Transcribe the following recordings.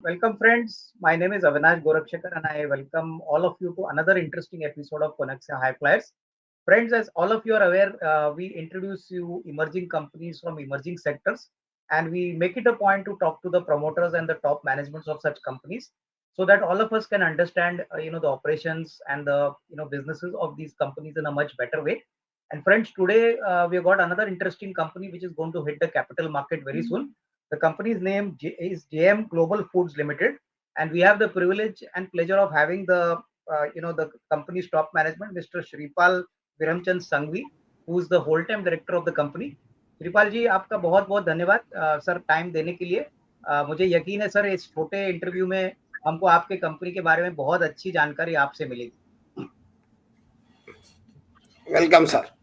Welcome, friends. My name is Avinash Gorakshakar, and I welcome all of you to another interesting episode of Conexia High Flyers. Friends, as all of you are aware, we introduce you emerging companies from emerging sectors, and we make it a point to talk to the promoters and the top managements of such companies, so that all of us can understand, the operations and the businesses of these companies in a much better way. And friends, today we have got another interesting company which is going to hit the capital market very soon. The company's name is JM Global Foods Limited, and we have the privilege and pleasure of having the company's top management, Mr. Shripal Viramchand Sanghvi, who is the whole-time director of the company. Shripal जी, आपका बहुत बहुत धन्यवाद sir time देने के लिए। मुझे यकीन है सर इस छोटे इंटरव्यू में हमको आपके कंपनी के बारे में बहुत अच्छी जानकारी आपसे मिलेगी। Welcome sir.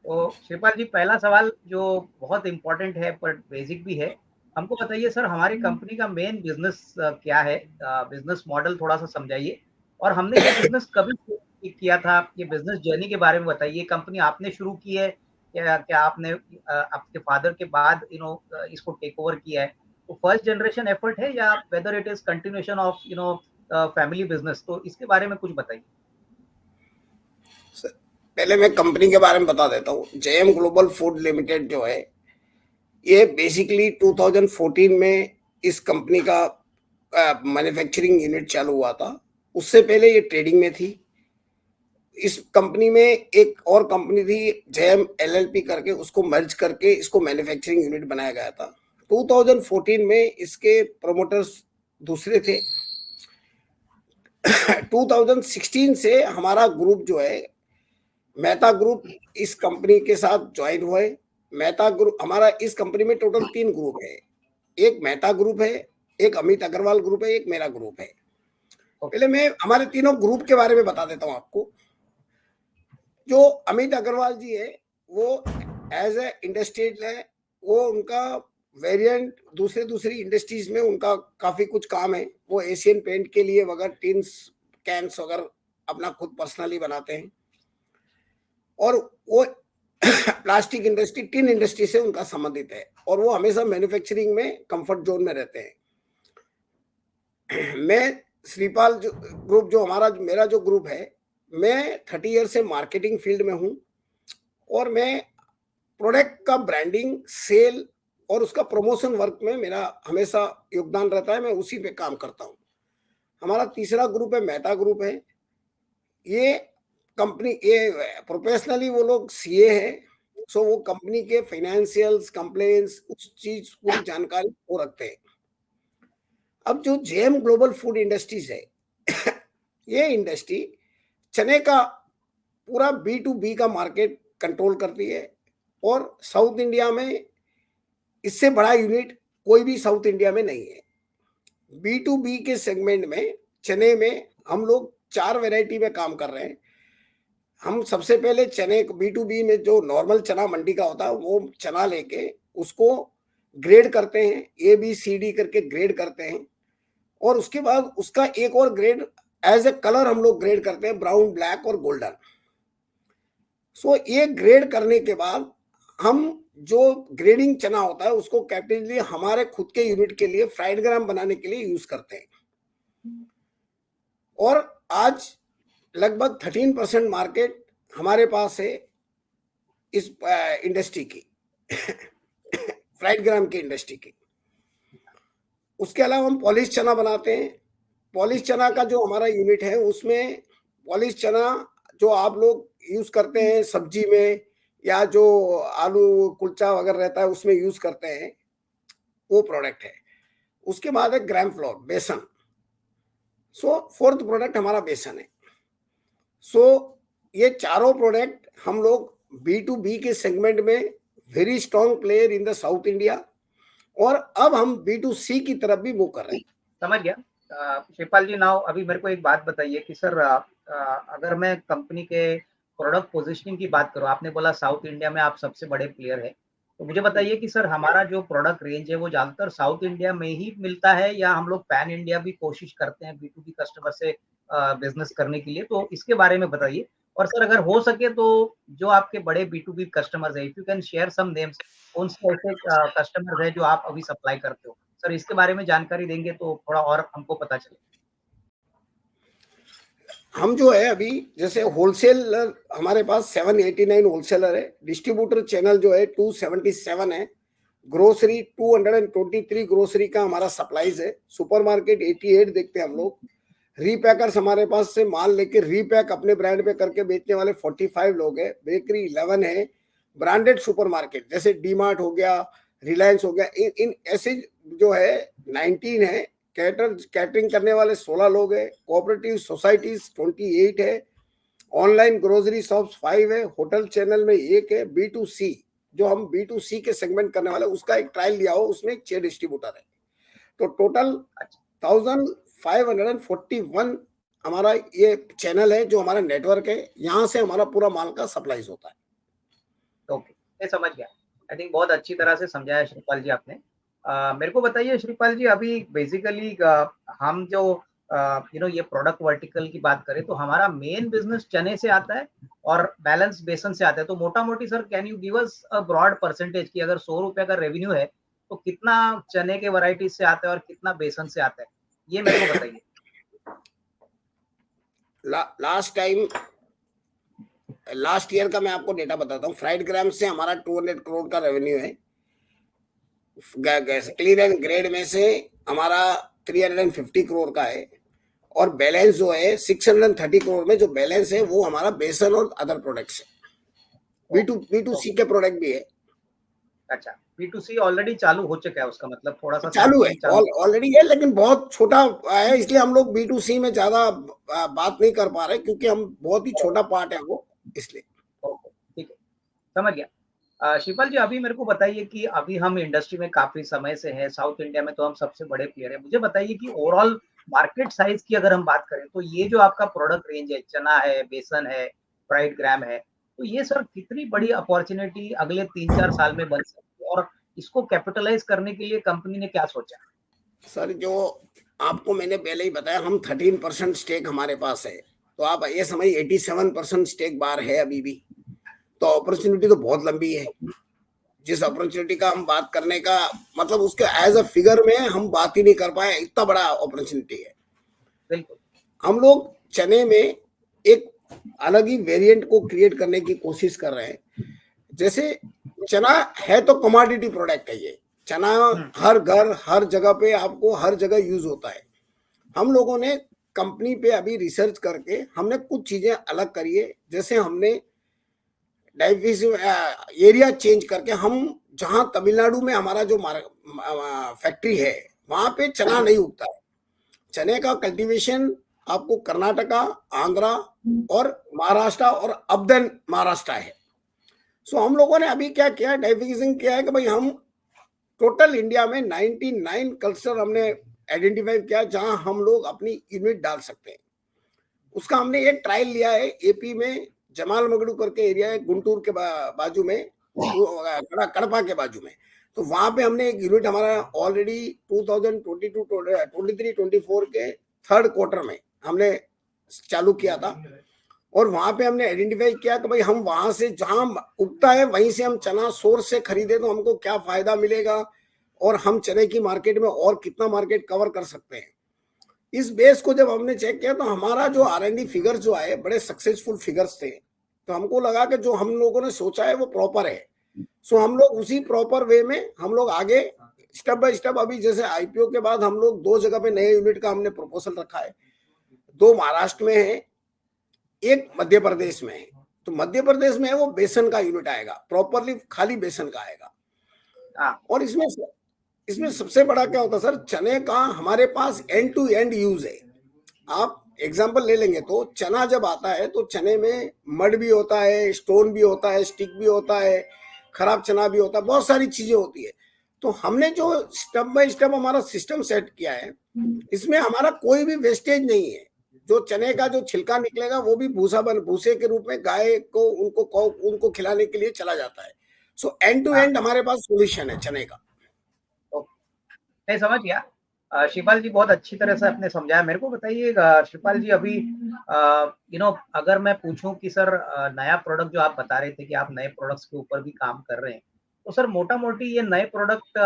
तो श्रीपाल जी, पहला सवाल जो बहुत इम्पोर्टेंट है पर बेसिक भी है, हमको बताइए सर हमारी कंपनी का मेन बिजनेस क्या है? बिजनेस मॉडल थोड़ा सा समझाइए, और हमने ये बिजनेस कभी किया था, ये बिजनेस जर्नी के बारे में बताइए। कंपनी आपने शुरू की है या क्या आपने आपके फादर के बाद इसको टेक ओवर किया है? तो फर्स्ट जनरेशन एफर्ट है या whether it is continuation of family business? तो इसके बारे में कुछ बताइए। पहले मैं कंपनी के बारे में बता देता हूँ। जेएम ग्लोबल फूड लिमिटेड जो है, ये बेसिकली 2014 में इस कंपनी का मैन्युफैक्चरिंग यूनिट चालू हुआ था। उससे पहले ये ट्रेडिंग में थी। इस कंपनी में एक और कंपनी थी जेएम एलएलपी करके, उसको मर्ज करके इसको मैन्युफैक्चरिंग यूनिट बनाया गया था। 2014 में इसके प्रोमोटर्स दूसरे थे। 2016 से हमारा ग्रुप जो है मेहता ग्रुप इस कंपनी के साथ ज्वाइन हुए। मेहता ग्रुप हमारा इस कंपनी में टोटल 3 ग्रुप है। एक मेहता ग्रुप है, एक अमित अग्रवाल ग्रुप है, एक मेरा ग्रुप है। पहले मैं हमारे तीनों ग्रुप के बारे में बता देता हूं आपको। जो अमित अग्रवाल जी है वो एज ए इंडस्ट्रियल है। वो उनका वेरिएंट दूसरी इंडस्ट्रीज में उनका काफी कुछ काम है। वो एशियन पेंट के लिए वगैरह टिन्स कैंस वगैरह अपना खुद पर्सनली बनाते हैं, और वो प्लास्टिक इंडस्ट्री टिन इंडस्ट्री से उनका संबंधित है, और वो हमेशा मैन्युफैक्चरिंग में कंफर्ट जोन में रहते हैं। मैं श्रीपाल ग्रुप जो मेरा जो ग्रुप है, मैं 30 ईयर से मार्केटिंग फील्ड में हूं, और मैं प्रोडक्ट का ब्रांडिंग, सेल और उसका प्रमोशन वर्क में मेरा हमेशा योगदान रहता है। मैं उसी पे काम करता हूं। हमारा तीसरा ग्रुप है मेहता ग्रुप है। ये कंपनी ये प्रोफेशनली वो लोग सीए है, सो वो कंपनी के फाइनेंशियल्स, कंप्लेंट्स, उस चीज पूरी जानकारी वो रखते हैं। अब जो जेएम ग्लोबल फूड इंडस्ट्रीज है ये इंडस्ट्री चने का पूरा B2B का मार्केट कंट्रोल करती है, और साउथ इंडिया में इससे बड़ा यूनिट कोई भी साउथ इंडिया में नहीं है। B2B के सेगमेंट में चने में हम लोग 4 वैरायटी में काम कर रहे हैं। हम सबसे पहले चने B2B में जो नॉर्मल चना मंडी का होता है, वो चना लेके उसको ग्रेड करते हैं, ABCD करके ग्रेड करते हैं, और उसके बाद उसका एक और ग्रेड एज ए कलर हम लोग ग्रेड करते हैं, ब्राउन, ब्लैक और गोल्डन। सो ये ग्रेड करने के बाद हम जो ग्रेडिंग चना होता है उसको कैपिटली हमारे खुद के यूनिट के लिए फ्राइड ग्राम बनाने के लिए यूज करते हैं। और आज लगभग 13% मार्केट हमारे पास है इस इंडस्ट्री की फ्राइड ग्राम की इंडस्ट्री की। उसके अलावा हम पॉलिश चना बनाते हैं। पॉलिश चना का जो हमारा यूनिट है उसमें पॉलिश चना जो आप लोग यूज करते हैं सब्जी में, या जो आलू कुलचा वगैरह रहता है उसमें यूज करते हैं, वो प्रोडक्ट है। उसके बाद है ग्राम फ्लोर, बेसन। सो फोर्थ प्रोडक्ट हमारा बेसन है। सो ये चारों प्रोडक्ट हम लोग B2B के सेगमेंट में very strong player in the south India, और अब हम B2C की तरफ भी मूव कर रहे हैं। समझ गया। शिवपाल जी, नाउ अभी मेरे को एक बात बताइए कि सर अगर मैं कंपनी के प्रोडक्ट पोजीशनिंग की बात करूं, आपने बोला साउथ इंडिया में आप सबसे बड़े प्लेयर हैं, तो मुझे बताइए कि सर हमारा जो प्रोडक्ट रेंज है वो ज्यादातर साउथ इंडिया में ही मिलता है, या हम लोग पैन इंडिया भी कोशिश करते हैं B2B कस्टमर से बिजनेस करने के लिए? तो इसके बारे में बताइए। और सर अगर हो सके तो जो आपके बड़े B2B कस्टमर्स है, if you can share some names, कौन से ऐसे कस्टमर्स है जो आप अभी सप्लाई करते हो सर इसके बारे में जानकारी देंगे तो थोड़ा और हमको पता चले। हम जो है अभी जैसे होलसेलर हमारे पास 789 होलसेलर है, डिस्ट्रीब्यूटर चैनल जो है 277 है, ग्रोसरी 223 ग्रोसरी का हमारा सप्लाईज है, सुपरमार्केट 88 देखते हैं हम लोग, रीपैकर्स हमारे पास से माल लेके रीपैक अपने ब्रांड पे करके बेचने वाले 45 लोग हैं, बेकरी 11 है, ब्रांडेड सुपरमार्केट जैसे डी-मार्ट हो गया, रिलायंस हो गया, इन ऐसे जो है 19 है, कैटरिंग करने वाले 16 लोग हैं, कोऑपरेटिव सोसाइटीज 28 है, ऑनलाइन ग्रोसरी शॉप्स 5 है, होटल चैनल में 1 है, B2C जो हम B2C के सेगमेंट करने वाले उसका एक ट्रायल लिया हो उसमें 6 डिस्ट्रीब्यूटर है, तो टोटल 1541 हमारा ये चैनल है जो हमारा नेटवर्क है, यहाँ से हमारा पूरा माल का सप्लाईज होता है। ओके, मैं समझ गया। आई थिंक बहुत अच्छी तरह से समझाया श्रीपाल जी आपने। मेरे को बताइए श्रीपाल जी, अभी बेसिकली हम जो ये प्रोडक्ट वर्टिकल की बात करें तो हमारा मेन बिजनेस चने से आता है और बैलेंस बेसन से आता है। तो मोटा-मोटी sir can you give us a broad percentage कि अगर ₹100 का रेवेन्यू है, तो कितना चने के वैराइटीज से आता है और कितना बेसन से आता है? ये मेरे को बताइए। लास्ट ईयर का मैं आपको डेटा बताता हूँ, फ्राइड ग्राम से हमारा 200 करोड़ का रेवेन्यू है, क्लीन एंड ग्रेड में से हमारा 350 करोड़ का है, और बैलेंस जो है 630 करोड़ में जो बैलेंस है वो हमारा बेसन और अदर प्रोडक्ट्स है, B2C के प्रोडक्ट भी है। अच्छा, B2C ऑलरेडी चालू हो चुका है, उसका मतलब थोड़ा-सा चालू है, सैंपलिंग चालू ऑलरेडी है, लेकिन बहुत छोटा है, इसलिए हम लोग B2C में ज्यादा बात नहीं कर पा रहे क्योंकि हम बहुत ही छोटा पार्ट है वो, इसलिए। ओके, ठीक है, समझ गया। शिवपाल जी अभी मेरे को बताइए कि अभी हम इंडस्ट्री में काफ़ी समय से हैं, साउथ इंडिया में तो हम सबसे बड़े प्लेयर हैं। मुझे बताइए कि ओवरऑल मार्केट साइज़ की अगर हम बात करें, तो ये जो आपका प्रोडक्ट रेंज है, चना है, बेसन है, फ्राइड ग्राम है, तो ये सर कितनी बड़ी अपॉर्च्युनिटी अगले 3-4 साल में बन सकती है और इसको कैपिटलाइज़ करने के लिए कंपनी ने क्या सोचा? सर जो आपको मैंने पहले ही बताया, हम 13% स्टेक हमारे पास है, तो आप ये समझिए 87% स्टेक बाहर है अभी भी, तो अपॉर्चुनिटी तो बहुत लंबी है। जिस अपॉर्चुनिटी का हम बात करने का मतलब उसके एज अ फिगर में हम बात ही नहीं कर पाए, इतना बड़ा अपॉर्चुनिटी है। बिल्कुल। हम लोग चने में एक अलग ही वेरिएंट को क्रिएट करने की कोशिश कर रहे हैं। जैसे चना है तो कमोडिटी प्रोडक्ट है, ये चना हर घर हर जगह पे आपको हर जगह यूज होता है। हम लोगों ने कंपनी पे अभी रिसर्च करके हमने कुछ चीजें अलग करी है, जैसे हमने एरिया चेंज करके हम जहां तमिलनाडु में हमारा जो फैक्ट्री है वहां पे चना नहीं उगता है, चने का कल्टीवेशन आपको कर्नाटका, आंध्रा और महाराष्ट्र और अब देन महाराष्ट्र है। सो हम लोगों ने अभी क्या किया, डाइवर्सिफिकेशन किया है कि भाई हम टोटल इंडिया में 99 क्लस्टर हमने आइडेंटिफाई किया जहां हम लोग अपनी यूनिट डाल सकते हैं। उसका हमने एक ट्रायल लिया है एपी में, जमाल मगड़ू करके एरिया है गुंटूर के बाजू में, कड़पा के बाजू में, तो वहां पे हमने एक यूनिट हमारा ऑलरेडी 2022-23-24 के थर्ड क्वार्टर में हमने चालू किया था, और वहां पे हमने आइडेंटिफाई किया कि भाई हम वहां से जहां उगता है वहीं से हम चना सोर्स से खरीदे तो हमको क्या फायदा मिलेगा और हम चने की मार्केट में और कितना मार्केट कवर कर सकते हैं। इस बेस को जब हमने चेक किया तो हमारा जो R&D फिगर्स जो आए बड़े सक्सेसफुल फिगर्स थे, तो हमको लगा कि जो हम लोगों ने सोचा है वो प्रॉपर है। सो हम लोग उसी प्रॉपर वे में हम लोग आगे स्टेप बाय स्टेप, अभी जैसे IPO के बाद हम लोग 2 जगह पे नए यूनिट का हमने प्रपोजल रखा है, 2 महाराष्ट्र में है, एक मध्य प्रदेश में है। तो मध्य प्रदेश में है वो बेसन का यूनिट आएगा, प्रॉपरली खाली बेसन का आएगा। और इसमें सबसे बड़ा क्या होता है सर, चने का हमारे पास एंड टू एंड यूज है। आप एग्जांपल ले लेंगे तो चना जब आता है तो चने में मड भी होता है, स्टोन भी होता है, स्टिक भी होता है, खराब चना भी होता है, बहुत सारी चीजें होती है। तो हमने जो स्टेप बाय स्टेप हमारा सिस्टम सेट किया है, इसमें हमारा कोई भी वेस्टेज नहीं है। जो चने का जो छिलका निकलेगा वो भी भूसे के रूप में गाय को उनको खिलाने के लिए चला जाता है। सो एंड टू एंड हमारे पास सॉल्यूशन है चने का। मैं समझ गया। शिवपाल जी बहुत अच्छी तरह से आपने समझाया। मेरे को बताइए शिवपाल जी अभी अगर मैं पूछूं कि सर नया प्रोडक्ट जो आप बता रहे थे कि आप नए प्रोडक्ट्स के ऊपर भी काम कर रहे हैं, तो सर मोटा-मोटी ये नए प्रोडक्ट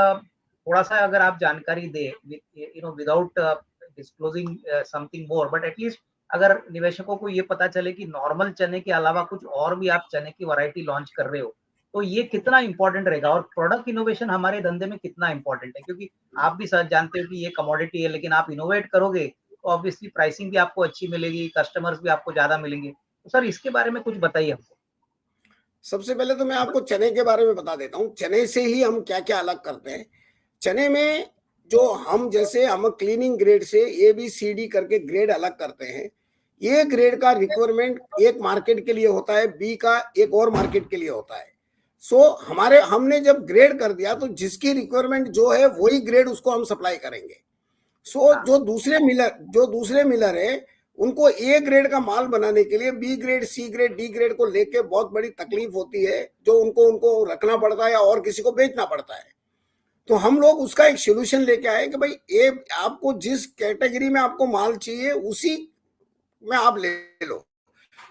थोड़ा सा अगर आप जानकारी दे, without disclosing something more, but at least अगर निवेशकों को ये पता चले कि नॉर्मल चने के अलावा कुछ और भी आप चने की वैरायटी लॉन्च कर रहे हो, तो ये कितना इंपॉर्टेंट रहेगा और प्रोडक्ट इनोवेशन हमारे धंधे में कितना इंपॉर्टेंट है, क्योंकि आप भी सर जानते हो कि ये कमोडिटी है, लेकिन आप इनोवेट करोगे तो ऑब्वियसली प्राइसिंग भी आपको अच्छी मिलेगी, कस्टमर्स भी आपको ज्यादा मिलेंगे। तो सर इसके बारे में कुछ बताइए हमको। सबसे पहले तो मैं आपको चने के बारे में बता देता हूँ। चने से ही हम क्या-क्या अलग करते हैं। चने में जो हम जैसे हम क्लीनिंग ग्रेड से ए, बी, सी, डी करके ग्रेड अलग करते हैं। ए ग्रेड का रिक्वायरमेंट एक मार्केट के लिए होता है, बी का एक और मार्केट के लिए होता है। सो हमारे हमने जब ग्रेड कर दिया तो जिसकी रिक्वायरमेंट जो है वही ग्रेड उसको हम सप्लाई करेंगे। सो हाँ, जो दूसरे मिलर है उनको ए ग्रेड का माल बनाने के लिए B grade, C grade, D grade को लेके बहुत बड़ी तकलीफ होती है, जो उनको उनको रखना पड़ता है या और किसी को बेचना पड़ता है। तो हम लोग उसका एक सोल्यूशन लेके आए कि भाई ए आपको जिस कैटेगरी में आपको माल चाहिए उसी में आप ले लो।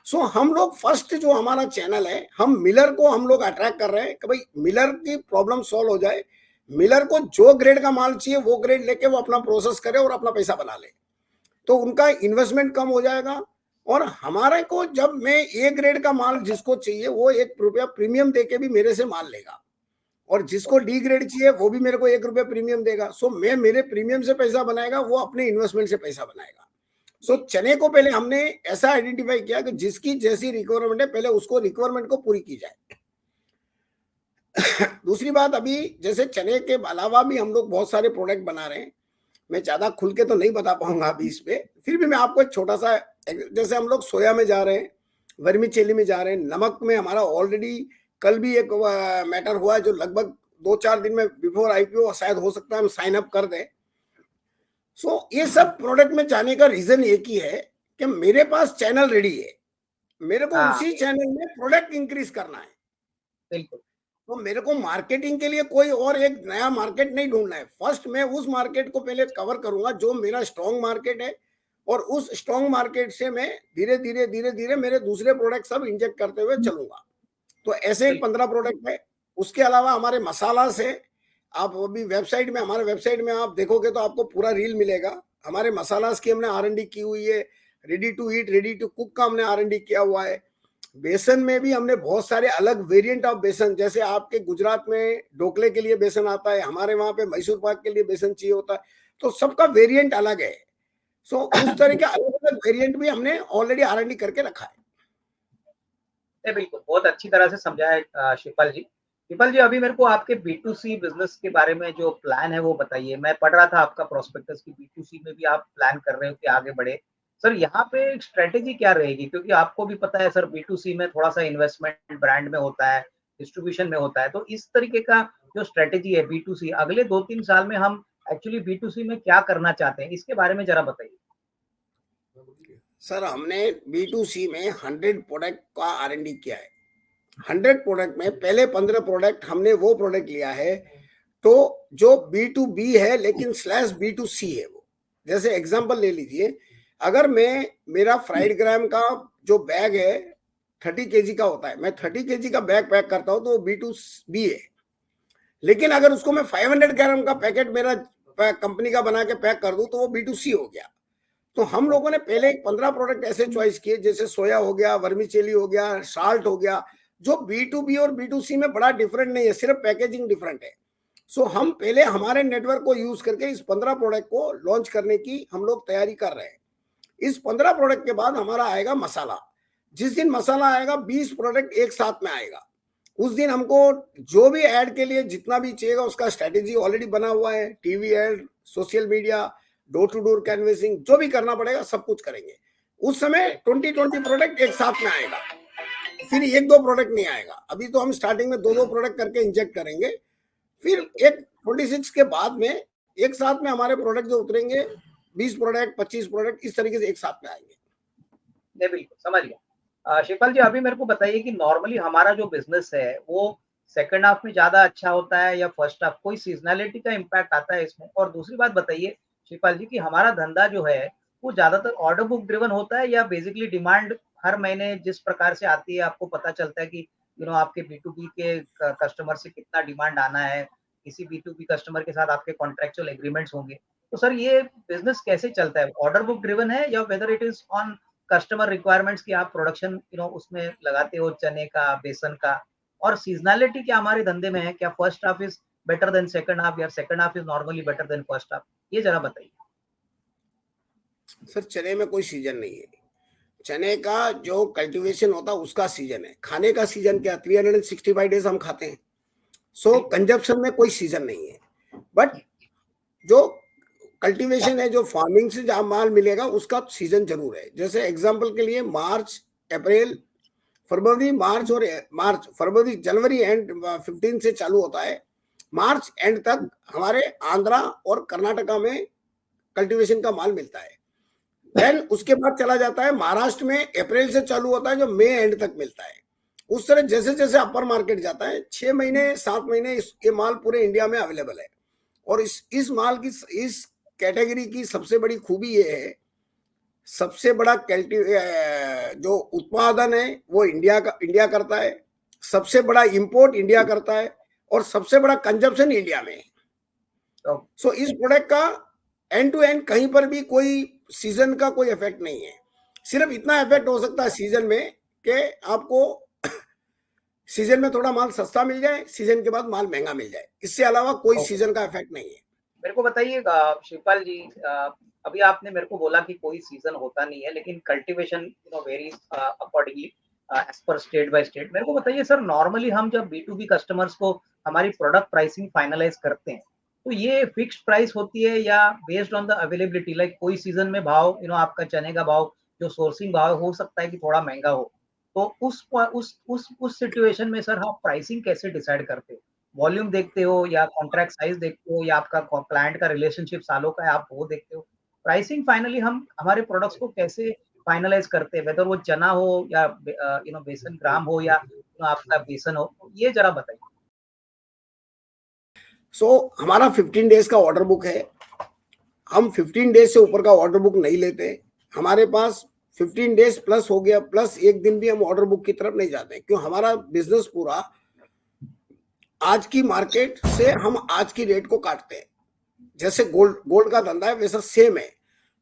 सो हम लोग फर्स्ट जो हमारा चैनल है, हम मिलर को हम लोग अट्रैक्ट कर रहे हैं कि भाई मिलर की प्रॉब्लम सॉल्व हो जाए। मिलर को जो ग्रेड का माल चाहिए वो ग्रेड लेके वो अपना प्रोसेस करे और अपना पैसा बना ले, तो उनका इन्वेस्टमेंट कम हो जाएगा। और हमारे को जब मैं ए ग्रेड का माल जिसको चाहिए वो 1 रुपया प्रीमियम देके भी मेरे से माल लेगा, और जिसको डी ग्रेड चाहिए वो भी मेरे को 1 रुपया प्रीमियम देगा। सो मैं मेरे प्रीमियम से पैसा बनाएगा, वो अपने इन्वेस्टमेंट से पैसा बनाएगा। सो चने को पहले हमने ऐसा आइडेंटिफाई किया कि जिसकी जैसी रिक्वायरमेंट है पहले उसको रिक्वायरमेंट को पूरी की जाए। दूसरी बात, अभी जैसे चने के अलावा भी हम लोग बहुत सारे प्रोडक्ट बना रहे हैं। मैं ज्यादा खुल के तो नहीं बता पाऊंगा अभी इस पे, फिर भी मैं आपको एक छोटा सा, जैसे हम लोग सोया में जा रहे हैं, वर्मीचेली में जा रहे हैं, नमक में हमारा ऑलरेडी कल भी एक मैटर हुआ है जो लगभग 2-4 दिन में बिफोर आईपीओ शायद हो सकता है हम साइन अप कर दें। सो ये सब प्रोडक्ट में जाने का रीजन एक ही है कि मेरे पास चैनल रेडी है, मेरे को हाँ, उसी चैनल में प्रोडक्ट इंक्रीज करना है। बिल्कुल। तो मेरे को मार्केटिंग के लिए कोई और एक नया मार्केट नहीं ढूंढना है। फर्स्ट मैं उस मार्केट को पहले कवर करूंगा जो मेरा स्ट्रॉन्ग मार्केट है, और उस स्ट्रॉन्ग मार्केट से मैं धीरे धीरे मेरे दूसरे प्रोडक्ट सब इंजेक्ट करते हुए चलूंगा। तो ऐसे एक बिल्कुल। 15 प्रोडक्ट है। उसके अलावा हमारे मसाला से, आप अभी वेबसाइट में, हमारे वेबसाइट में आप देखोगे तो आपको पूरा रील मिलेगा। हमारे मसालास की हमने R&D की हुई है। Ready to eat, ready to cook का हमने R&D किया हुआ है। बेसन में भी हमने बहुत सारे अलग वेरिएंट ऑफ बेसन, जैसे आपके गुजरात में ढोकले के लिए बेसन आता है, हमारे वहां पे मैसूर पाक के लिए बेसन चाहिए होता है, तो सबका वेरिएंट अलग है। सो उस तरह के अलग अलग वेरिएंट भी हमने ऑलरेडी R&D करके रखा है। बिल्कुल, बहुत अच्छी तरह से समझाया शिवपाल जी। शिवपाल जी, अभी मेरे को आपके बी2सी बिजनेस के बारे में जो प्लान है वो बताइए। मैं पढ़ रहा था आपका प्रोस्पेक्टस की बी2सी में भी आप प्लान कर रहे हो कि आगे बढ़े। सर यहाँ पे स्ट्रेटेजी क्या रहेगी? क्योंकि आपको भी पता है सर, बी2सी में थोड़ा-सा इन्वेस्टमेंट ब्रांड में होता है, डिस्ट्रीब्यूशन में होता है। तो इस तरीके का जो स्ट्रेटेजी है बी2सी, अगले 2-3 साल में हम एक्चुअली बी2सी में क्या करना चाहते हैं? इसके बारे में ज़रा बताइए। सर हमने B2C में 100 प्रोडक्ट का R&D किया है। 100 प्रोडक्ट में पहले 15 प्रोडक्ट हमने वो प्रोडक्ट लिया है तो जो B2B है लेकिन /B2C है। वो जैसे एग्जांपल ले लीजिए, अगर मैं, मेरा फ्राइड ग्राम का जो बैग है 30 केजी का होता है, मैं 30 केजी का बैग पैक करता हूं तो वो B2B है। लेकिन अगर उसको मैं 500 ग्राम का पैकेट मेरा कंपनी का बना के पैक कर दूं तो वो B2C हो गया। तो हम लोगों ने पहले 15 प्रोडक्ट ऐसे चॉइस किए, जैसे सोया हो गया, वर्मीचेली हो गया, साल्ट हो गया, जो B2B और B2C में बड़ा डिफरेंट नहीं है, सिर्फ पैकेजिंग डिफरेंट है। सो हम पहले हमारे नेटवर्क को यूज करके इस 15 प्रोडक्ट को लॉन्च करने की हम लोग तैयारी कर रहे हैं। इस 15 प्रोडक्ट के बाद हमारा आएगा मसाला। जिस दिन मसाला आएगा 20 प्रोडक्ट एक साथ में आएगा। उस दिन हमको जो भी ऐड के लिए जितना भी चाहिएगा उसका स्ट्रेटेजी ऑलरेडी बना हुआ है। TV ad, social media, door to door canvassing, जो भी करना पड़ेगा सब कुछ करेंगे। उस समय 20-20 प्रोडक्ट एक साथ में आएगा, फिर 1-2 प्रोडक्ट नहीं आएगा। अभी तो हम स्टार्टिंग में 2-2 प्रोडक्ट करके इंजेक्ट करेंगे, फिर एक 26 के बाद में एक साथ में हमारे प्रोडक्ट जो उतरेंगे 20 प्रोडक्ट, 25 प्रोडक्ट इस तरीके से एक साथ में आएंगे। नहीं, बिल्कुल समझ गया। शिवपाल जी, अभी मेरे को बताइए कि नॉर्मली हमारा जो बिजनेस है वो सेकंड हाफ में ज्यादा अच्छा होता है या फर्स्ट हाफ? कोई सीजनैलिटी का इम्पैक्ट आता है इसमें? और दूसरी बात बताइए शिवपाल जी कि हमारा धंधा जो है वो ज्यादातर ऑर्डर बुक ड्रिवन होता है या बेसिकली डिमांड हर महीने जिस प्रकार से आती है आपको पता चलता है कि आपके बी टू बी के कस्टमर से कितना डिमांड आना है, किसी B2B कस्टमर के साथ आपके कॉन्ट्रेक्चुअल एग्रीमेंट्स होंगे। तो सर ये बिज़नेस कैसे चलता है? ऑर्डर बुक ड्रिवन है या whether it is on customer requirements कि आप प्रोडक्शन उसमें लगाते हो चने का, बेसन का? और सीज़नैलिटी क्या हमारे धंधे में है? क्या first half is better than second half या second half is normally better than first half? ये ज़रा बताइए। सर चने में कोई सीजन नहीं है। चने का जो कल्टीवेशन होता है उसका सीजन है। खाने का सीजन क्या, 365 डेज हम खाते हैं। सो बिल्कुल। कंजप्शन में कोई सीजन नहीं है। बट जो कल्टीवेशन है, जो फार्मिंग से जहां माल मिलेगा उसका सीजन जरूर है। जैसे एग्जांपल के लिए मार्च, अप्रैल, फरवरी, फरवरी, जनवरी एंड 15 से चालू होता है। मार्च एंड तक हमारे आंध्रा और कर्नाटका में कल्टीवेशन का माल मिलता है। देन उसके बाद चला जाता है महाराष्ट्र में, अप्रैल से चालू होता है जो मई एंड तक मिलता है। उस तरह जैसे जैसे अपर मार्केट जाता है, 6 महीने 7 महीने ये माल पूरे इंडिया में अवेलेबल है। और इस माल की, इस कैटेगरी की सबसे बड़ी खूबी ये है, सबसे बड़ा जो उत्पादन है वो इंडिया करता है, सबसे बड़ा इंपोर्ट इंडिया करता है, और सबसे बड़ा कंजप्शन इंडिया में है। सो इस प्रोडक्ट का एंड टू एंड कहीं पर भी कोई सीजन का कोई इफेक्ट नहीं है। सिर्फ इतना इफेक्ट हो सकता है सीजन में कि आपको सीजन में थोड़ा माल सस्ता मिल जाए, सीजन के बाद माल महंगा मिल जाए। इससे अलावा कोई ओके। सीजन का इफेक्ट नहीं है। मेरे को बताइए शिवपाल जी, अभी आपने मेरे को बोला कि कोई सीजन होता नहीं है लेकिन cultivation varies accordingly as per state by state. मेरे को बताइए सर, नॉर्मली हम जब B2B कस्टमर्स को हमारी प्रोडक्ट प्राइसिंग फाइनलाइज करते हैं तो ये फिक्स्ड प्राइस होती है या based on the availability? Like कोई सीजन में भाव आपका चने का भाव जो सोर्सिंग भाव हो सकता है कि थोड़ा महंगा हो, तो उस सिचुएशन में सर आप प्राइसिंग कैसे डिसाइड करते हो? वॉल्यूम देखते हो या कॉन्ट्रैक्ट साइज देखते हो या आपका क्लाइंट का रिलेशनशिप सालों का है, आप वो देखते हो? प्राइसिंग फाइनली हम हमारे प्रोडक्ट्स को कैसे फाइनलाइज करते हैं, वेदर वो चना हो या बेसन ग्राम हो या आपका बेसन हो, ये जरा बताइए। सो हमारा 15 डेज का ऑर्डर बुक है। हम 15 डेज से ऊपर का ऑर्डर बुक नहीं लेते। हमारे पास 15 डेज प्लस हो गया, प्लस एक दिन भी हम ऑर्डर बुक की तरफ नहीं जाते, क्यों? हमारा बिजनेस पूरा आज की मार्केट से हम आज की रेट को काटते हैं। जैसे गोल्ड का धंधा है वैसा सेम है।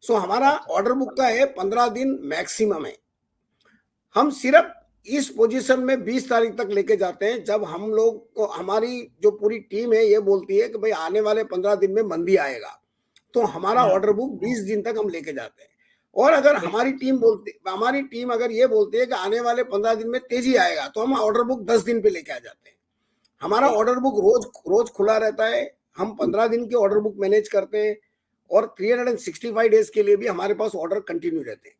सो हमारा ऑर्डर बुक का है 15 दिन मैक्सिमम है। हम सिर्फ इस पोजीशन में 20 तारीख तक लेके जाते हैं जब हम लोग को, हमारी जो पूरी टीम है ये बोलती है कि भाई आने वाले 15 दिन में मंदी आएगा, तो हमारा ऑर्डर बुक 20 दिन तक हम लेके जाते हैं। और अगर हमारी टीम अगर ये बोलती है कि आने वाले 15 दिन में तेजी आएगा, तो हम ऑर्डर बुक 10 दिन पे लेके आ जाते हैं। हमारा ऑर्डर बुक रोज खुला रहता है। हम 15 दिन के ऑर्डर बुक मैनेज करते हैं और 365 डेज के लिए भी हमारे पास ऑर्डर कंटिन्यू रहते हैं।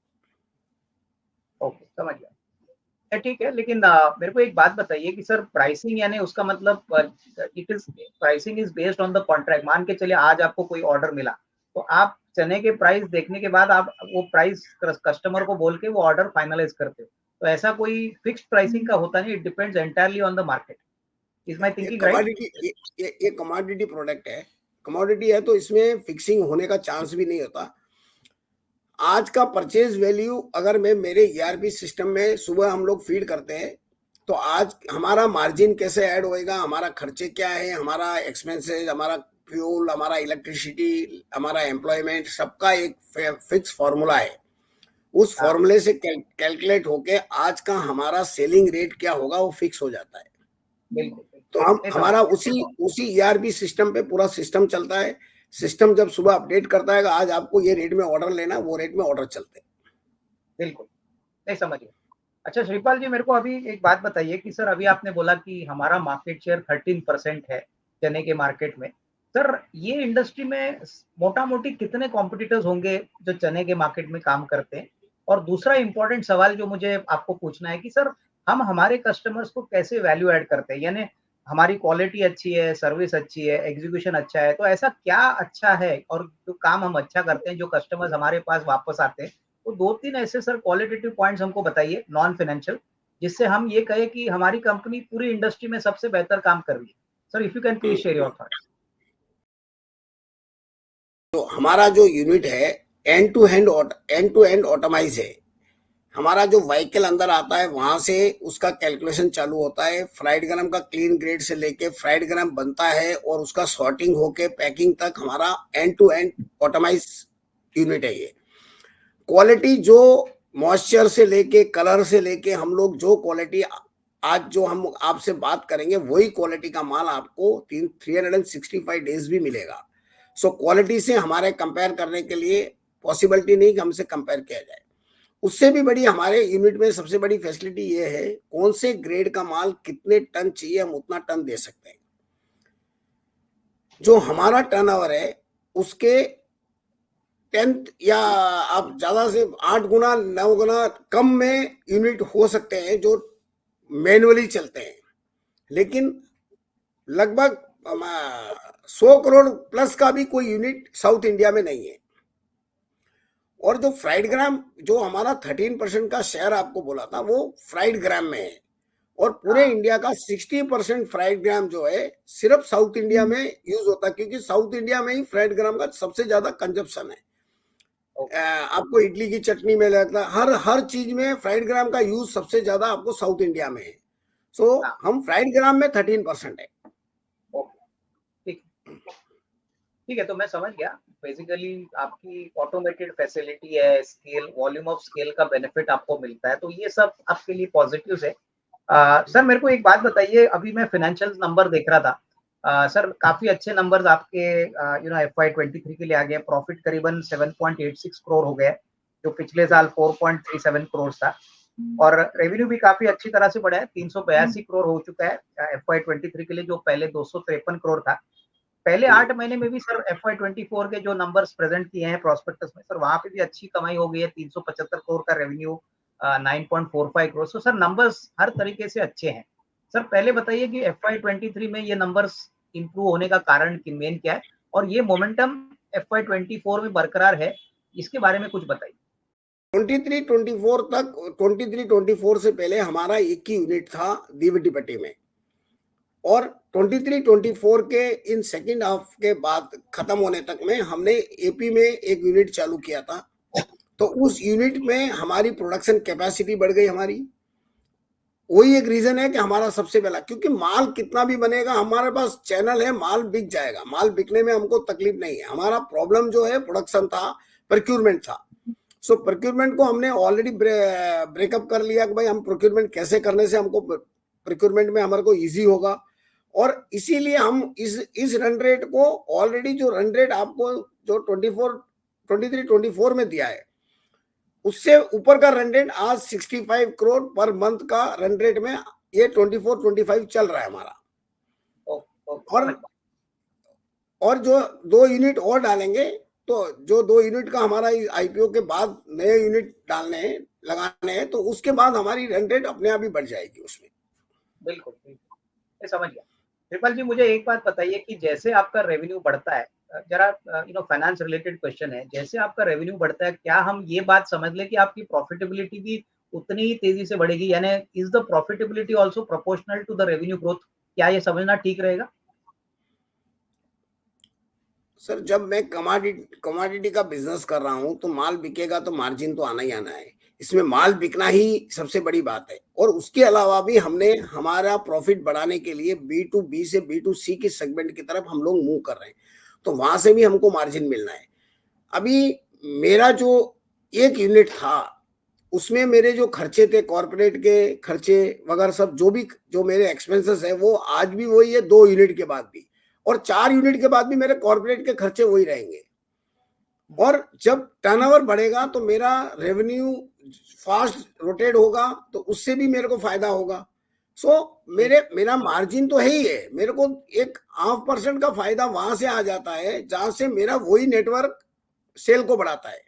ओके, समझ गया। ठीक है, लेकिन मेरे को एक बात बताइए कि सर प्राइसिंग यानी उसका मतलब pricing is based on the contract. मान के चलिए आज आपको कोई ऑर्डर मिला तो आप चने के प्राइस देखने के बाद आप वो प्राइस कस्टमर को बोल के वो ऑर्डर फाइनलाइज करते हो। तो ऐसा कोई फिक्स्ड प्राइसिंग का होता नहीं, it depends entirely on the market. Is my thinking right? ये कमोडिटी प्रोडक्ट है। कमोडिटी है तो इसमें फिक्सिंग होने का चांस भी नहीं होता। आज का परचेज वैल्यू अगर मैं मेरे ERP सिस्टम में सुबह हम लोग फीड करते हैं, तो आज हमारा मार्जिन कैसे ऐड होएगा, हमारा खर्चे क्या है, हमारा एक्सपेंसेस, हमारा फ्यूल, हमारा इलेक्ट्रिसिटी, हमारा एम्प्लॉयमेंट, सबका एक फिक्स फॉर्मूला है। उस फॉर्मूले से कैलकुलेट होके आज का हमारा सेलिंग रेट क्या होगा वो फिक्स हो जाता है। बिल्कुल। तो हमारा उसी ERP सिस्टम पे पूरा सिस्टम चलता है। सिस्टम जब सुबह अपडेट करता है कि आज आपको ये रेट में ऑर्डर लेना, वो रेट में ऑर्डर चलते हैं। बिल्कुल, नहीं समझ गया। अच्छा श्रीपाल जी, मेरे को अभी एक बात बताइए कि सर अभी आपने बोला कि हमारा मार्केट शेयर 13% है चने के मार्केट में। सर ये इंडस्ट्री में मोटा-मोटी कितने कॉम्पिटिटर्स होंगे जो चने के मार्केट में काम करते हैं? और दूसरा इम्पोर्टेंट सवाल जो मुझे आपको पूछना है कि सर हम हमारे कस्टमर्स को कैसे वैल्यू ऐड करते हैं? यानी हमारी क्वालिटी अच्छी है, सर्विस अच्छी है, एग्जीक्यूशन अच्छा है, तो ऐसा क्या अच्छा है और जो काम हम अच्छा करते हैं जो कस्टमर्स हमारे पास वापस आते हैं? तो 2-3 ऐसे सर क्वालिटेटिव पॉइंट्स हमको बताइए नॉन फाइनेंशियल, जिससे हम ये कहें कि हमारी कंपनी पूरी इंडस्ट्री में सबसे बेहतर काम कर रही है। Sir if you can please share your thoughts. तो हमारा जो यूनिट है एंड टू एंड ऑटोमाइज है। हमारा जो व्हीकल अंदर आता है वहां से उसका कैलकुलेशन चालू होता है, फ्राइड ग्राम का क्लीन ग्रेड से लेके फ्राइड ग्राम बनता है और उसका सॉर्टिंग होके पैकिंग तक हमारा end to end automize unit है ये। क्वालिटी जो मॉइस्चर से लेके कलर से लेके हम लोग जो क्वालिटी आज जो हम आपसे बात करेंगे वही क्वालिटी का माल आपको 365 डेज भी मिलेगा। सो क्वालिटी से हमारे कंपेयर करने के लिए पॉसिबिलिटी नहीं कि हमसे कंपेयर किया जाए। उससे भी बड़ी हमारे यूनिट में सबसे बड़ी फैसिलिटी ये है, कौन से ग्रेड का माल कितने टन चाहिए हम उतना टन दे सकते हैं। जो हमारा टर्नओवर है उसके 10 या आप ज्यादा से 8 गुना 9 गुना कम में यूनिट हो सकते हैं जो मैनुअली चलते हैं, लेकिन लगभग 100 करोड़ प्लस का भी कोई यूनिट साउथ इंडिया में नहीं है। और जो फ्राइड ग्राम जो हमारा 13% का शेयर आपको बोला था वो फ्राइड ग्राम में है, और पूरे इंडिया का 60% फ्राइड ग्राम जो है सिर्फ साउथ इंडिया में यूज होता है, क्योंकि साउथ इंडिया में ही फ्राइड ग्राम का सबसे ज्यादा कंजप्शन है। आपको इडली की चटनी में लगता है, हर चीज में फ्राइड ग्राम का यूज सबसे ज्यादा आपको साउथ इंडिया में है। सो हम फ्राइड ग्राम में 13% है। ठीक है, तो मैं समझ गया। बेसिकली आपकी ऑटोमेटेड फैसिलिटी है, स्केल, वॉल्यूम ऑफ स्केल का बेनिफिट आपको मिलता है, तो ये सब आपके लिए पॉजिटिव्स है। सर मेरे को एक बात बताइए, अभी मैं फाइनेंशियल नंबर देख रहा था। सर काफी अच्छे नंबर्स आपके FY23 के लिए आ गए। प्रॉफिट करीबन 7.86 करोड़ हो गया, जो पिछले साल 4.37 करोड़ था, और रेवेन्यू भी काफी अच्छी तरह से बढ़ा है, 382 करोड़ हो चुका है FY23 के लिए, जो पहले 253 करोड़ था। पहले 8 महीने में भी सर FY24 के जो नंबर्स प्रेजेंट किए हैं प्रॉस्पेक्टस में, सर वहां पे भी अच्छी कमाई हो गई है, 375 करोड़ का रेवेन्यू, 9.45 करोड़। सर नंबर्स हर तरीके से अच्छे हैं। सर पहले बताइए कि FY23 में ये नंबर्स इंप्रूव होने का कारण मेन क्या है, और ये मोमेंटम FY24 में बरकरार है, इसके बारे में कुछ बताइए। 23-24 तक, 23-24 से पहले हमारा एक ही यूनिट था दीवटीपट्टी में, और 23-24 के इन सेकेंड हाफ के बाद खत्म होने तक में हमने एपी में एक यूनिट चालू किया था। तो उस यूनिट में हमारी प्रोडक्शन कैपेसिटी बढ़ गई हमारी। वही एक रीजन है कि हमारा सबसे पहला, क्योंकि माल कितना भी बनेगा हमारे पास चैनल है, माल बिक जाएगा, माल बिकने में हमको तकलीफ नहीं है। हमारा प्रॉब्लम जो है प्रोडक्शन था, प्रोक्यूरमेंट था। सो प्रोक्यूरमेंट को हमने ऑलरेडी ब्रेकअप कर लिया कि भाई हम प्रोक्यूरमेंट कैसे करने से हमको प्रोक्यूरमेंट में हमारे को इजी होगा, और इसीलिए हम इस रन रेट को ऑलरेडी, जो रन रेट आपको जो 23-24 में दिया है उससे ऊपर का रन रेट आज 65 करोड़ पर मंथ का रन रेट में ये 24-25 चल रहा है हमारा। और जो 2 यूनिट और डालेंगे, तो जो 2 यूनिट का हमारा आईपीओ के बाद नए यूनिट डालने हैं, लगाने हैं, तो उसके बाद हमारी रन रेट अपने आप ही बढ़ जाएगी उसमें। बिल्कुल, मैं समझ गया। ट्रिपल जी, मुझे एक बात बताइए कि जैसे आपका रेवेन्यू बढ़ता है, जरा फाइनेंस रिलेटेड क्वेश्चन है, जैसे आपका रेवेन्यू बढ़ता है, क्या हम ये बात समझ लें कि आपकी प्रॉफिटेबिलिटी भी उतनी ही तेजी से बढ़ेगी, यानी is the profitability also proportional to the revenue growth? क्या ये समझना ठीक रहेगा? सर जब मैं कमोडिटी का बिजनेस कर रहा हूं तो माल बिकेगा तो मार्जिन तो आना ही आना है। इसमें माल बिकना ही सबसे बड़ी बात है, और उसके अलावा भी हमने हमारा प्रॉफिट बढ़ाने के लिए B2B से B2C की सेगमेंट की तरफ हम लोग मूव कर रहे हैं, तो वहां से भी हमको मार्जिन मिलना है। अभी मेरा जो एक यूनिट था उसमें मेरे जो खर्चे थे, कॉर्पोरेट के खर्चे वगैरह सब, जो मेरे एक्सपेंसेस है वो आज भी वही है 2 यूनिट के बाद भी, और 4 यूनिट के बाद भी मेरे कॉर्पोरेट के खर्चे वही रहेंगे। और जब टर्नओवर बढ़ेगा तो मेरा रेवेन्यू फास्ट रोटेट होगा, तो उससे भी मेरे को फायदा होगा। मेरा मार्जिन तो है ही है, मेरे को 0.5% का फायदा वहां से आ जाता है जहां से मेरा वही नेटवर्क सेल को बढ़ाता है।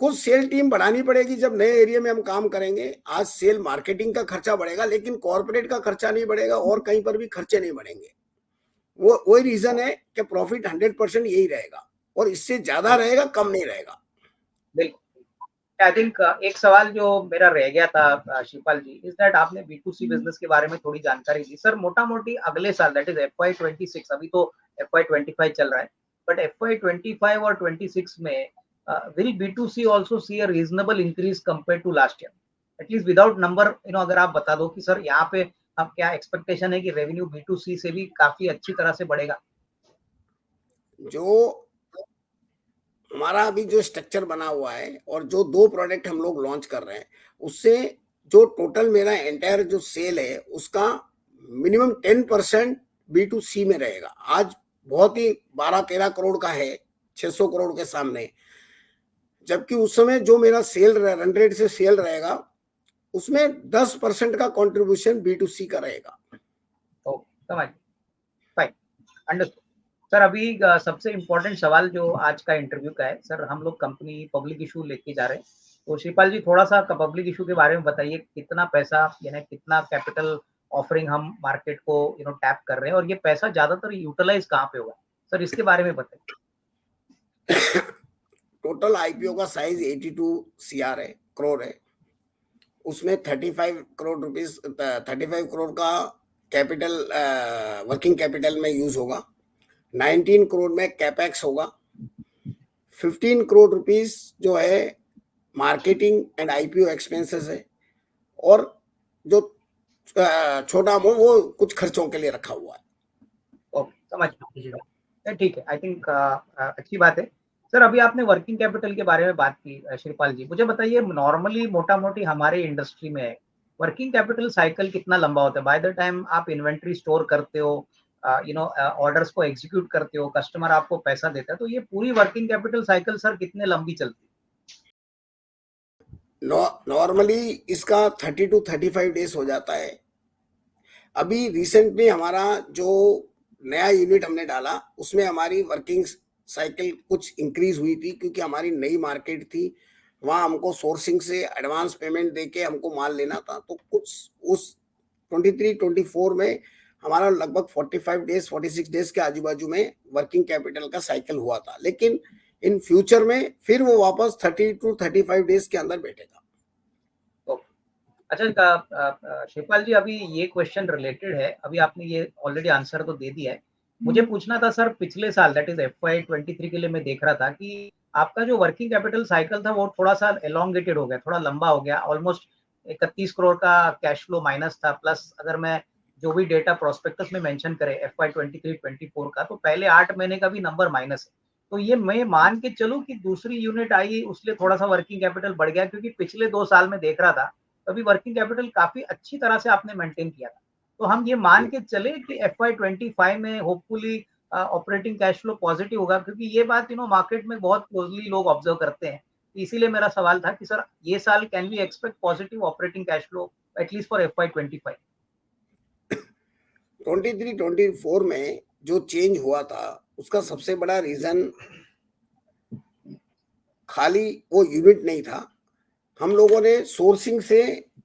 कुछ सेल टीम बढ़ानी पड़ेगी जब नए एरिया में हम काम करेंगे। आज सेल मार्केटिंग का खर्चा बढ़ेगा, लेकिन कॉर्पोरेट का खर्चा नहीं बढ़ेगा, और कहीं पर भी खर्चे नहीं बढ़ेंगे। वही रीजन है कि प्रॉफिट 100% यही रहेगा, और इससे ज्यादा रहेगा, कम नहीं रहेगा। बिल्कुल। आई थिंक एक सवाल जो मेरा रह गया था शिवपाल जी, इज दैट आपने B2C बिजनेस के बारे में थोड़ी जानकारी दी। सर मोटा मोटी अगले साल, दैट इज FY26, अभी तो FY25 चल रहा है, बट FY25 और 26 में will B2C also see a reasonable increase compared to last year? At least without number, अगर आप बता दो कि सर यहाँ पे अब क्या एक्सपेक्टेशन है कि रेवेन्यू B2C से भी काफी अच्छी तरह से बढ़ेगा? जो हमारा अभी जो स्ट्रक्चर बना हुआ है और जो 2 प्रोडक्ट हम लोग लॉन्च कर रहे हैं, उससे जो टोटल मेरा एंटायर जो सेल है, उसका मिनिमम 10% B2C में रहेगा। आज बहुत ही 12-13 करोड़ का है, 600 करोड़ के सामने। जबकि उस समय जो मेरा सेल रन रेट से सेल रहेगा, उसमें 10% का कंट्रीब्यूशन B2C का रहेगा। समझ, फाइन, अंडरस्टूड। सर अभी सबसे इम्पोर्टेंट सवाल जो आज का इंटरव्यू का है, सर हम लोग कंपनी पब्लिक इशू लेके जा रहे हैं, तो श्रीपाल जी थोड़ा सा पब्लिक इशू के बारे में बताइए, कितना पैसा यानी कितना कैपिटल ऑफरिंग हम मार्केट को टैप कर रहे हैं और ये पैसा ज्यादातर यूटिलाइज कहाँ पे होगा, सर इसके बारे में बताइए। टोटल आईपीओ का साइज 82 CR है, करोड़ है। उसमें 35 करोड़ रुपीस 35 करोड़ का कैपिटल वर्किंग कैपिटल में यूज होगा, 19 करोड़ में कैपेक्स होगा, 15 करोड़ रुपीस जो है मार्केटिंग एंड आईपीओ एक्सपेंसेस है, और जो छोटा अमाउंट वो कुछ खर्चों के लिए रखा हुआ है। ओके, समझ गया, ठीक है, आई थिंक अच्छी बात है। सर अभी आपने वर्किंग कैपिटल के बारे में बात की, श्रीपाल जी मुझे बताइए, नॉर्मली मोटा मोटी हमारे इंडस्ट्री में वर्किंग कैपिटल साइकिल कितना लंबा होता है? बाय द टाइम आप इन्वेंट्री स्टोर करते हो, ऑर्डर्स को एग्जीक्यूट करते हो, कस्टमर आपको पैसा देता है, तो ये पूरी वर्किंग कैपिटल साइकिल सर कितने लंबी चलती है? नॉर्मली इसका 30 to 35 डेज हो जाता है। अभी रिसेंट में हमारा जो नया यूनिट हमने डाला, उसमें हमारी वर्किंग साइकिल कुछ इंक्रीज हुई थी, क्योंकि हमारी नई मार्केट थी, वहाँ हमको सोर्सिंग से एडवांस पेमेंट देके हमको माल लेना था। तो कुछ उस 23-24 में हमारा लगभग 45 डेज 46 डेज के आजू बाजू में वर्किंग कैपिटल का साइकिल हुआ था। लेकिन इन फ्यूचर में फिर वो वापस 30 to 35 डेज के अंदर बैठेगा। अच्छा शिवपाल जी, अभी ये क्वेश्चन रिलेटेड है, अभी आपने ये ऑलरेडी आंसर तो दे दिया है, मुझे पूछना था सर, पिछले साल दैट इज FY23 के लिए मैं देख रहा था कि आपका जो वर्किंग कैपिटल साइकिल था वो थोड़ा सा एलोंगेटेड हो गया, थोड़ा लंबा हो गया, ऑलमोस्ट 31 करोड़ का कैश फ्लो माइनस था, प्लस अगर मैं जो भी डेटा प्रोस्पेक्टस में मेंशन करे FY23-24 का, तो पहले 8 महीने का भी नंबर माइनस है। तो ये मैं मान के चलूं कि दूसरी यूनिट आई उसलिए थोड़ा सा वर्किंग कैपिटल बढ़ गया, क्योंकि पिछले 2 साल में देख रहा था तभी वर्किंग कैपिटल काफी अच्छी तरह से आपने मेंटेन किया था। तो हम ये मान के चले कि FY25 में hopefully operating cash flow positive होगा, क्योंकि ये बात मार्केट में बहुत क्लोजली लोग ऑब्जर्व करते हैं। इसीलिए मेरा सवाल था कि सर ये साल can we expect positive operating cash flow at least for FY25? 23-24 में जो चेंज हुआ था, उसका सबसे बड़ा रीजन खाली वो यूनिट नहीं था। हम लोगों ने सोर्सिंग से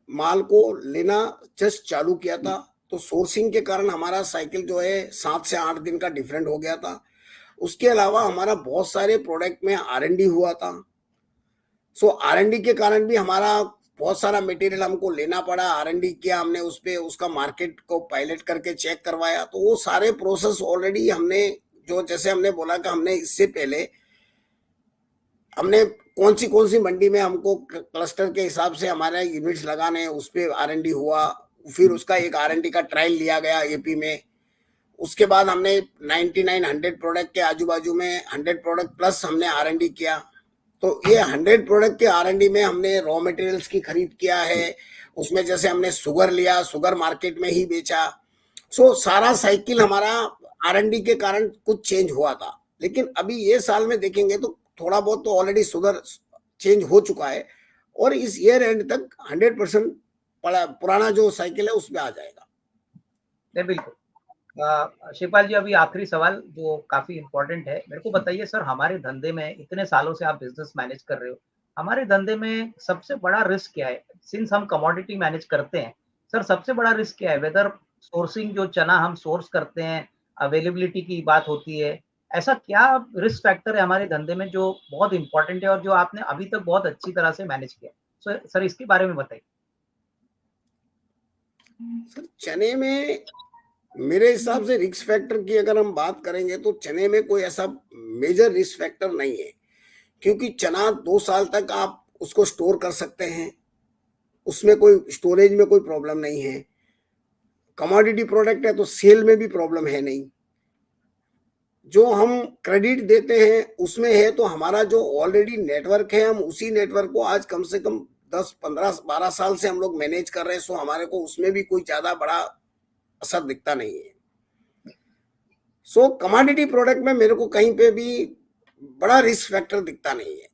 माल को लेना जस्ट चालू किया था, तो सोर्सिंग के कारण हमारा साइकिल जो है 7 से 8 दिन का डिफरेंट हो गया था। उसके अलावा हमारा बहुत सारे प्रोडक्ट में R&D हुआ था, सो R&D के कारण भी हमारा बहुत सारा मटेरियल हमको लेना पड़ा। R&D किया हमने, उस पे उसका मार्केट को पायलट करके चेक करवाया, तो वो सारे प्रोसेस ऑलरेडी हमने, जो जैसे हमने बोला कि हमने इससे पहले हमने कौन सी मंडी में हमको क्लस्टर के हिसाब से हमारे यूनिट्स लगाने हैं, उस पर R&D हुआ। फिर उसका एक R&D का ट्रायल लिया गया AP में। उसके बाद हमने 99-100 प्रोडक्ट के आजू बाजू में 100 प्रोडक्ट प्लस हमने R&D किया। तो ये 100 प्रोडक्ट के R&D में हमने रॉ मटेरियल्स की खरीद किया है। उसमें जैसे हमने शुगर लिया, शुगर मार्केट में ही बेचा। सो सारा साइकिल हमारा R&D के कारण कुछ चेंज हुआ था। लेकिन अभी ये साल में देखेंगे तो थोड़ा बहुत तो ऑलरेडी शुगर चेंज हो चुका है, और इस ईयर एंड तक 100% पुराना जो साइकिल है उसमें आ जाएगा। नहीं, बिल्कुल। शिवपाल जी, अभी आखिरी सवाल जो काफी इंपॉर्टेंट है, मेरे को बताइए सर, हमारे धंधे में इतने सालों से आप बिजनेस मैनेज कर रहे हो, हमारे धंधे में सबसे बड़ा रिस्क क्या है? सिंस हम कमोडिटी मैनेज करते हैं, सर सबसे बड़ा रिस्क क्या है? वेदर सोर्सिंग, जो चना हम सोर्स करते हैं, अवेलेबिलिटी की बात होती है, ऐसा क्या रिस्क फैक्टर है हमारे धंधे में जो बहुत इंपॉर्टेंट है और जो आपने अभी तक बहुत अच्छी तरह से मैनेज किया? सर इसके बारे में बताइए। सर चने में मेरे हिसाब से रिस्क फैक्टर की अगर हम बात करेंगे तो चने में कोई ऐसा मेजर रिस्क फैक्टर नहीं है, क्योंकि चना 2 साल तक आप उसको स्टोर कर सकते हैं, उसमें कोई स्टोरेज में कोई प्रॉब्लम नहीं है। कमोडिटी प्रोडक्ट है तो सेल में भी प्रॉब्लम है नहीं। जो हम क्रेडिट देते हैं उसमें है तो हमारा जो ऑलरेडी नेटवर्क है, हम उसी नेटवर्क को आज कम से कम 10, 15, 12 साल से हम लोग मैनेज कर रहे हैं, सो हमारे को उसमें भी कोई ज्यादा बड़ा असर दिखता नहीं है। सो कमोडिटी प्रोडक्ट में मेरे को कहीं पे भी बड़ा रिस्क फैक्टर दिखता नहीं है।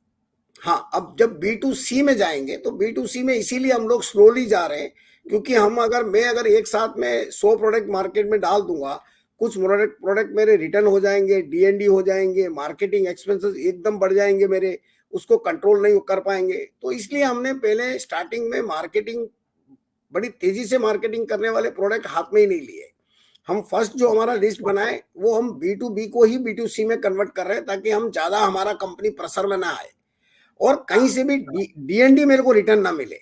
हाँ, अब जब B2C में जाएंगे तो B2C में इसीलिए हम लोग स्लोली जा रहे हैं, क्योंकि मैं अगर एक साथ में 100 प्रोडक्ट मार्केट में डाल दूंगा, कुछ प्रोडक्ट मेरे रिटर्न हो जाएंगे, D&D हो जाएंगे, मार्केटिंग एक्सपेंसेस एकदम बढ़ जाएंगे मेरे, उसको कंट्रोल नहीं कर पाएंगे। तो इसलिए हमने पहले स्टार्टिंग में मार्केटिंग, बड़ी तेजी से मार्केटिंग करने वाले प्रोडक्ट हाथ में ही नहीं लिए। हम फर्स्ट जो हमारा लिस्ट बनाए वो हम B2B को ही B2C में कन्वर्ट कर रहे हैं, ताकि हम ज्यादा हमारा कंपनी प्रेशर में ना आए और कहीं से भी D&D मेरे को रिटर्न ना मिले।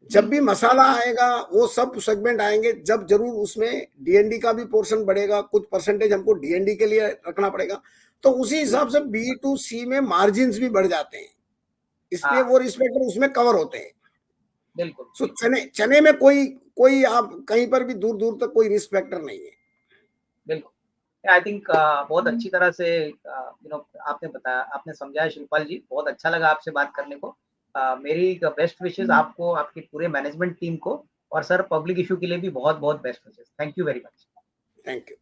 जब भी मसाला आएगा वो सब सेगमेंट आएंगे, जब जरूर उसमें D&D का भी पोर्शन बढ़ेगा, कुछ परसेंटेज हमको D&D के लिए रखना पड़ेगा, तो उसी हिसाब से B2C में मार्जिन भी बढ़ जाते हैं, इसलिए वो रिस्क फैक्टर उसमें कवर होते हैं। बिल्कुल। सो चने में कोई आप कहीं पर भी दूर दूर तक कोई रिस्क फैक्टर नहीं है। बिल्कुल, आई थिंक बहुत अच्छी तरह से आपने बताया, आपने समझाया शिवपाल जी, बहुत अच्छा लगा आपसे बात करने को। मेरी बेस्ट विशेस आपको, आपकी पूरे मैनेजमेंट टीम को, और सर पब्लिक इशू के लिए भी बहुत बहुत best wishes. Thank you very much. Thank you.